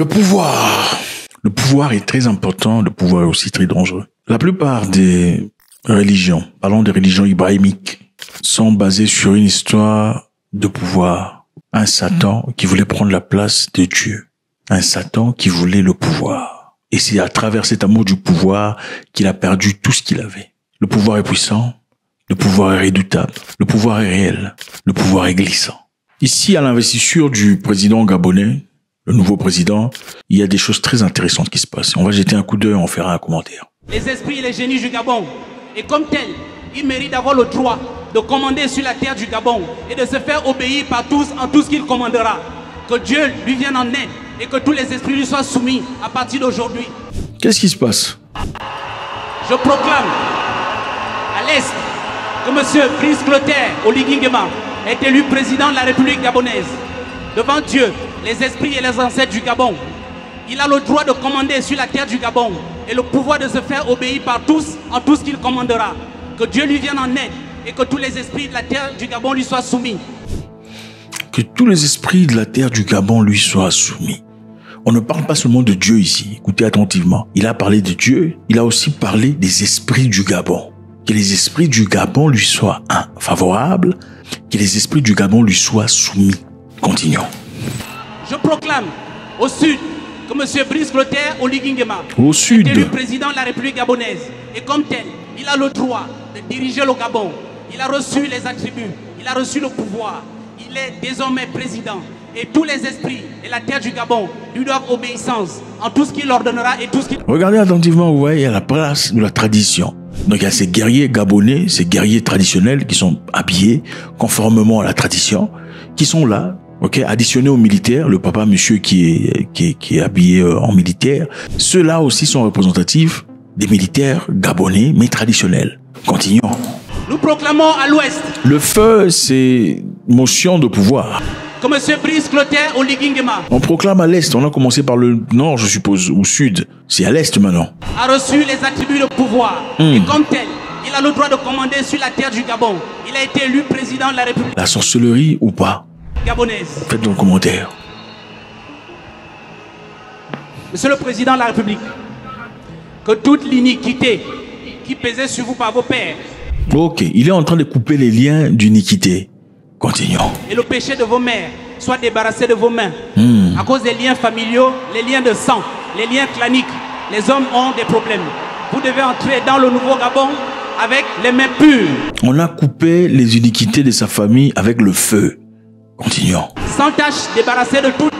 Le pouvoir. Le pouvoir est très important, le pouvoir est aussi très dangereux. La plupart des religions, parlons des religions ibrahimiques, sont basées sur une histoire de pouvoir. Un Satan qui voulait prendre la place de Dieu. Un Satan qui voulait le pouvoir. Et c'est à travers cet amour du pouvoir qu'il a perdu tout ce qu'il avait. Le pouvoir est puissant, le pouvoir est redoutable, le pouvoir est réel, le pouvoir est glissant. Ici, à l'investiture du président gabonais, le nouveau président, il y a des choses très intéressantes qui se passent. On va jeter un coup d'œil, on fera un commentaire. Les esprits et les génies du Gabon, et comme tels, ils méritent d'avoir le droit de commander sur la terre du Gabon et de se faire obéir par tous en tout ce qu'il commandera. Que Dieu lui vienne en aide et que tous les esprits lui soient soumis à partir d'aujourd'hui. Qu'est-ce qui se passe? Je proclame à l'Est que M. Brice Clotaire Oligui-Nguema est élu président de la République gabonaise. Devant Dieu, les esprits et les ancêtres du Gabon, il a le droit de commander sur la terre du Gabon et le pouvoir de se faire obéir par tous en tout ce qu'il commandera. Que Dieu lui vienne en aide et que tous les esprits de la terre du Gabon lui soient soumis. Que tous les esprits de la terre du Gabon lui soient soumis. On ne parle pas seulement de Dieu ici. Écoutez attentivement. Il a parlé de Dieu, il a aussi parlé des esprits du Gabon. Que les esprits du Gabon lui soient favorables, que les esprits du Gabon lui soient soumis. Continuons. Je proclame au sud que M. Brice Clotaire Oligui-Nguema est élu président de la République gabonaise. Et comme tel, il a le droit de diriger le Gabon. Il a reçu les attributs, il a reçu le pouvoir. Il est désormais président. Et tous les esprits et la terre du Gabon lui doivent obéissance en tout ce qu'il ordonnera et tout ce qu'il... Regardez attentivement, vous voyez, il y a la place de la tradition. Donc il y a ces guerriers gabonais, ces guerriers traditionnels qui sont habillés conformément à la tradition, qui sont là, ok, additionnés aux militaires, le papa monsieur qui est habillé en militaire. Ceux-là aussi sont représentatifs des militaires gabonais, mais traditionnels. Continuons. Nous proclamons à l'ouest. Le feu, c'est motion de pouvoir. Que M. Brice Clotaire Oligui-Nguema On proclame à l'est, on a commencé par le nord, je suppose, ou sud. C'est à l'est maintenant. A reçu les attributs de pouvoir. Et comme tel, il a le droit de commander sur la terre du Gabon. Il a été élu président de la République. La sorcellerie ou pas? Gabonaise. Faites dans le commentaire. Monsieur le Président de la République, que toute l'iniquité qui pesait sur vous par vos pères. Ok, il est en train de couper les liens d'iniquité. Continuons. Et le péché de vos mères soit débarrassé de vos mains. À cause des liens familiaux, les liens de sang, les liens claniques, les hommes ont des problèmes. Vous devez entrer dans le nouveau Gabon avec les mains pures. On a coupé les iniquités de sa famille avec le feu. Continuons. Sans tâche, débarrassé de toute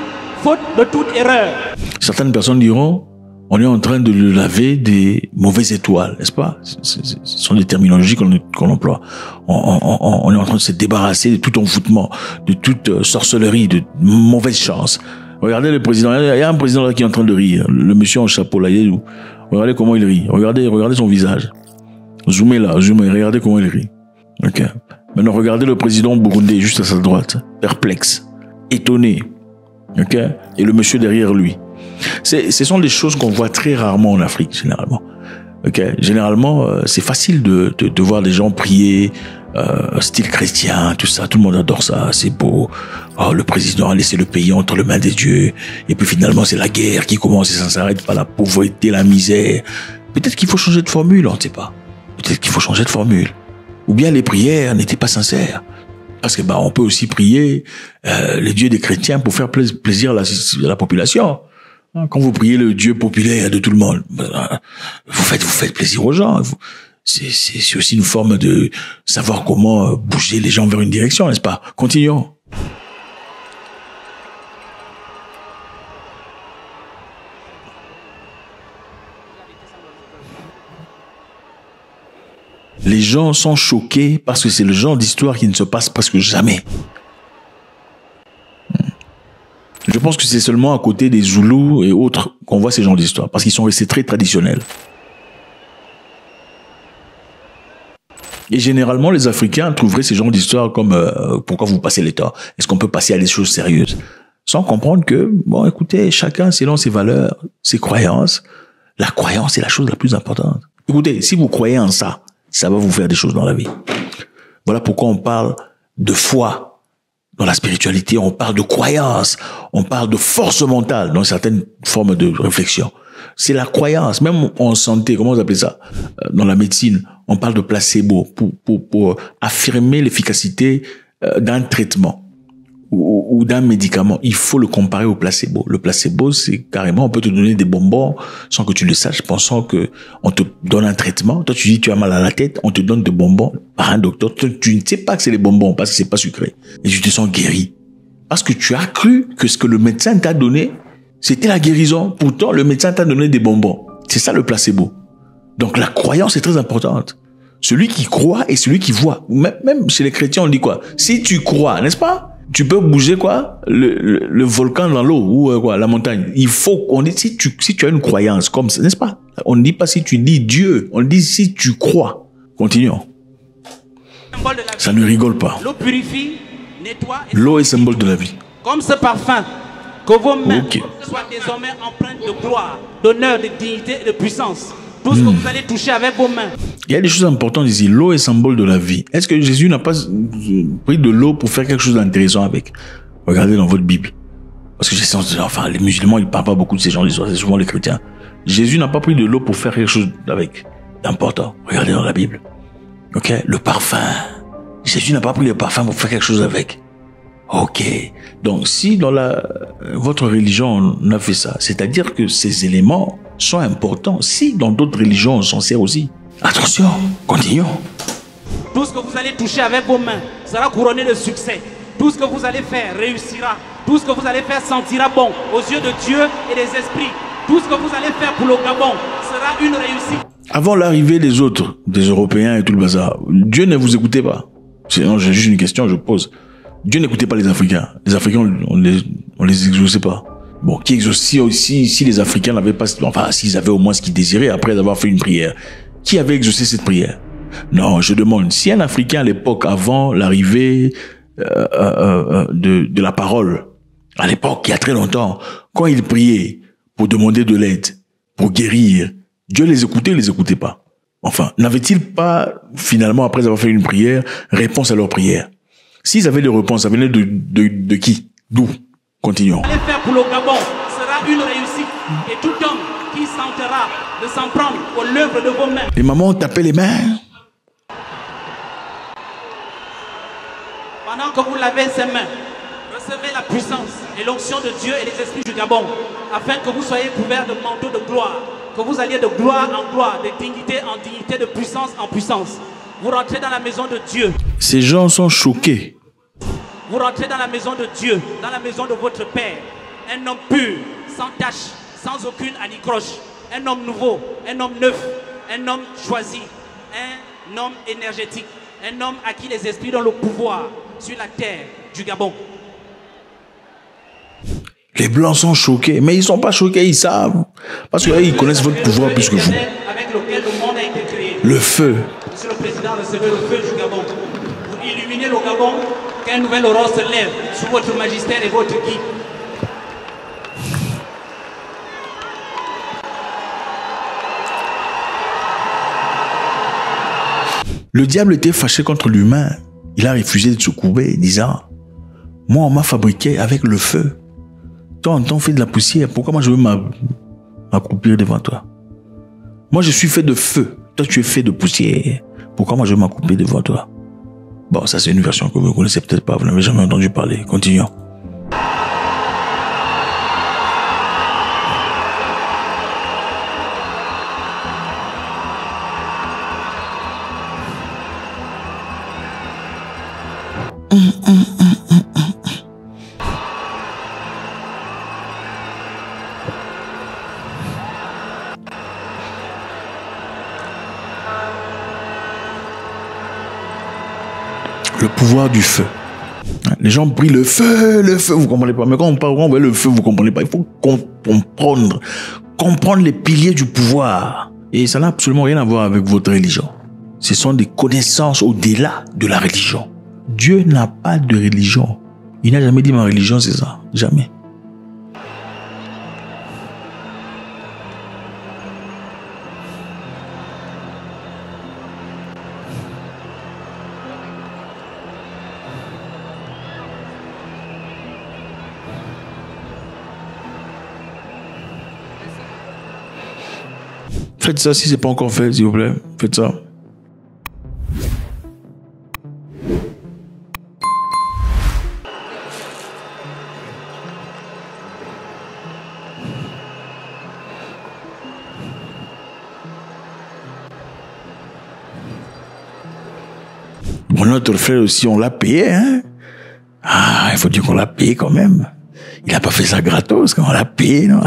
faute, de toute erreur. Certaines personnes diront, on est en train de le laver des mauvaises étoiles, n'est-ce pas? Ce sont des terminologies qu'on emploie. On est en train de se débarrasser de tout envoûtement, de toute sorcellerie, de mauvaise chance. Regardez le président, il y a un président là qui est en train de rire. Le monsieur en chapeau là, il est où? Regardez comment il rit. Regardez son visage. Zoomez là, regardez comment il rit. Ok. Maintenant, regardez le président burundais juste à sa droite, perplexe, étonné. Ok. Et le monsieur derrière lui. Ce sont des choses qu'on voit très rarement en Afrique, généralement. Ok, généralement, c'est facile de voir des gens prier, style chrétien, tout ça. Tout le monde adore ça, c'est beau. Oh, le président a laissé le pays entre les mains des dieux. Et puis finalement, c'est la guerre qui commence et ça s'arrête par la pauvreté, la misère. Peut-être qu'il faut changer de formule, on ne sait pas. Peut-être qu'il faut changer de formule. Ou bien les prières n'étaient pas sincères. Parce que on peut aussi prier les dieux des chrétiens pour faire plaisir à la population. Quand vous priez le Dieu populaire de tout le monde, vous faites plaisir aux gens. C'est aussi une forme de savoir comment bouger les gens vers une direction, n'est-ce pas? Continuons. Les gens sont choqués parce que c'est le genre d'histoire qui ne se passe presque jamais. Je pense que c'est seulement à côté des Zoulous et autres qu'on voit ces genres d'histoires, parce qu'ils sont restés très traditionnels. Et généralement, les Africains trouveraient ces genres d'histoires comme pourquoi vous passez les temps? Est-ce qu'on peut passer à des choses sérieuses? Sans comprendre que, bon, écoutez, chacun selon ses valeurs, ses croyances, la croyance est la chose la plus importante. Écoutez, si vous croyez en ça, ça va vous faire des choses dans la vie. Voilà pourquoi on parle de foi. Dans la spiritualité, on parle de croyance, on parle de force mentale dans certaines formes de réflexion. C'est la croyance, même en santé, comment vous appelez ça? Dans la médecine, on parle de placebo pour affirmer l'efficacité d'un traitement ou d'un médicament. Il faut le comparer au placebo. Le placebo, c'est carrément, on peut te donner des bonbons sans que tu le saches, pensant que on te donne un traitement. Toi, tu dis, tu as mal à la tête, on te donne des bonbons par un docteur. Tu ne sais pas que c'est des bonbons parce que c'est pas sucré. Et tu te sens guéri. Parce que tu as cru que ce que le médecin t'a donné, c'était la guérison. Pourtant, le médecin t'a donné des bonbons. C'est ça le placebo. Donc, la croyance est très importante. Celui qui croit et celui qui voit. Même chez les chrétiens, on dit quoi? Si tu crois, n'est-ce pas? Tu peux bouger quoi? Le volcan dans l'eau ou quoi, la montagne. Il faut qu'on dit si tu as une croyance comme ça, n'est-ce pas? On ne dit pas si tu dis Dieu, on dit si tu crois. Continuons. Ça ne rigole pas. L'eau purifie, nettoie. L'eau est symbole de la vie. Comme ce parfum, que vos mains soient désormais empreintes de gloire, d'honneur, de dignité et de puissance. Tout ce que vous allez toucher avec vos mains. Il y a des choses importantes ici. L'eau est symbole de la vie. Est-ce que Jésus n'a pas pris de l'eau pour faire quelque chose d'intéressant avec? Regardez dans votre Bible. Parce que enfin, les musulmans, ils ne parlent pas beaucoup de ces gens d'histoire. C'est souvent les chrétiens. Jésus n'a pas pris de l'eau pour faire quelque chose avec d'important. Regardez dans la Bible. Ok? Le parfum. Jésus n'a pas pris le parfum pour faire quelque chose avec. Ok. Donc, si dans votre religion, on a fait ça, c'est-à-dire que ces éléments sont importants. Si dans d'autres religions, on s'en sert aussi. Attention, continuons. Tout ce que vous allez toucher avec vos mains sera couronné de succès. Tout ce que vous allez faire réussira. Tout ce que vous allez faire sentira bon aux yeux de Dieu et des esprits. Tout ce que vous allez faire pour le Gabon sera une réussite. Avant l'arrivée des autres, des Européens et tout le bazar, Dieu ne vous écoutait pas. Sinon, j'ai juste une question, je pose. Dieu n'écoutait pas les Africains. Les Africains, on les exauçait pas. Bon, qui exauçait aussi, si les Africains n'avaient pas, enfin, s'ils avaient au moins ce qu'ils désiraient après avoir fait une prière. Qui avait exaucé cette prière? Non, je demande, si un Africain à l'époque, avant l'arrivée de la parole, à l'époque, il y a très longtemps, quand il priait pour demander de l'aide, pour guérir, Dieu les écoutait ou les écoutait pas? Enfin, n'avait-il pas, finalement, après avoir fait une prière, réponse à leur prière? S'ils avaient des réponses, ça venait de qui? D'où? Continuons. Ce que vous allez faire pour le Gabon sera une réussite. Et tout homme qui tentera de s'en prendre pour l'œuvre de vos mains. Les mamans ont tapé les mains. Pendant que vous lavez ces mains, recevez la puissance et l'onction de Dieu et les esprits du Gabon, afin que vous soyez couverts de manteaux de gloire, que vous alliez de gloire en gloire, de dignité en dignité, de puissance en puissance. Vous rentrez dans la maison de Dieu. Ces gens sont choqués. Vous rentrez dans la maison de Dieu, dans la maison de votre Père. Un homme pur, sans tache, sans aucune anicroche. Un homme nouveau, un homme neuf, un homme choisi, un homme énergétique, un homme à qui les esprits donnent le pouvoir sur la terre du Gabon. Les Blancs sont choqués, mais ils ne sont pas choqués, ils savent. Parce qu'ils connaissent votre pouvoir plus que vous. Avec lequel le monde a été créé. Le feu. Monsieur le Président, recevez le feu du Gabon. Pour illuminer le Gabon, qu'un nouvel aurore se lève sous votre magistère et votre guide. Le diable était fâché contre l'humain. Il a refusé de se courber, disant, « Moi, on m'a fabriqué avec le feu. Toi, on t'en fait de la poussière. Pourquoi moi, je veux m'accroupir devant toi? Moi, je suis fait de feu. Toi, tu es fait de poussière. Pourquoi moi, je veux m'accroupir devant toi? » Bon, ça, c'est une version que vous ne connaissez peut-être pas. Vous n'avez jamais entendu parler. Continuons. Le pouvoir du feu. Les gens prient le feu, vous comprenez pas. Mais quand on parle, on voit le feu, vous comprenez pas. Il faut comprendre les piliers du pouvoir. Et ça n'a absolument rien à voir avec votre religion. Ce sont des connaissances au-delà de la religion. Dieu n'a pas de religion. Il n'a jamais dit ma religion, c'est ça. Jamais. Faites ça si c'est pas encore fait, s'il vous plaît. Faites ça. Bon, notre frère aussi, on l'a payé, hein. Ah, il faut dire qu'on l'a payé quand même. Il a pas fait ça gratos, quand on l'a payé, non.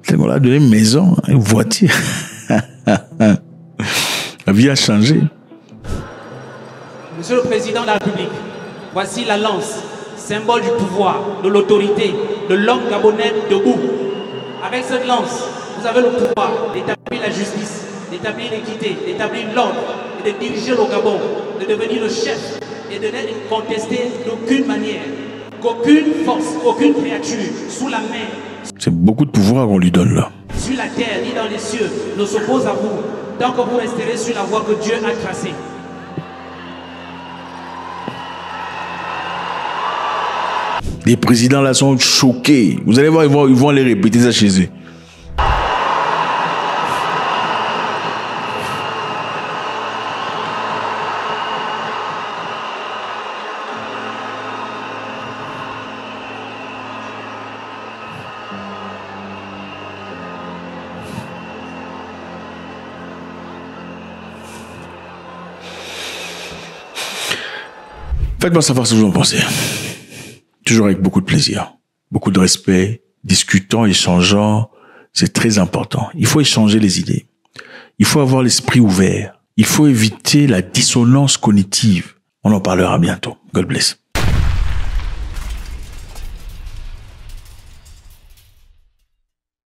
C'est qu'on l'a donné une maison, une voiture. La vie a changé. Monsieur le Président de la République, voici la lance, symbole du pouvoir, de l'autorité, de l'homme gabonais debout. Avec cette lance, vous avez le pouvoir d'établir la justice, d'établir l'équité, d'établir l'ordre et de diriger le Gabon, de devenir le chef et de n'être contesté d'aucune manière, qu'aucune force, aucune créature sous la mer, C'est beaucoup de pouvoir qu'on lui donne là. sur la terre ni dans les cieux ne s'oppose à vous tant que vous resterez sur la voie que Dieu a tracée. Les présidents là sont choqués. Vous allez voir, ils vont aller répéter ça chez eux. Faites-moi savoir ce que vous en pensez. Toujours avec beaucoup de plaisir, beaucoup de respect, discutant, échangeant, c'est très important. Il faut échanger les idées. Il faut avoir l'esprit ouvert. Il faut éviter la dissonance cognitive. On en parlera bientôt. God bless.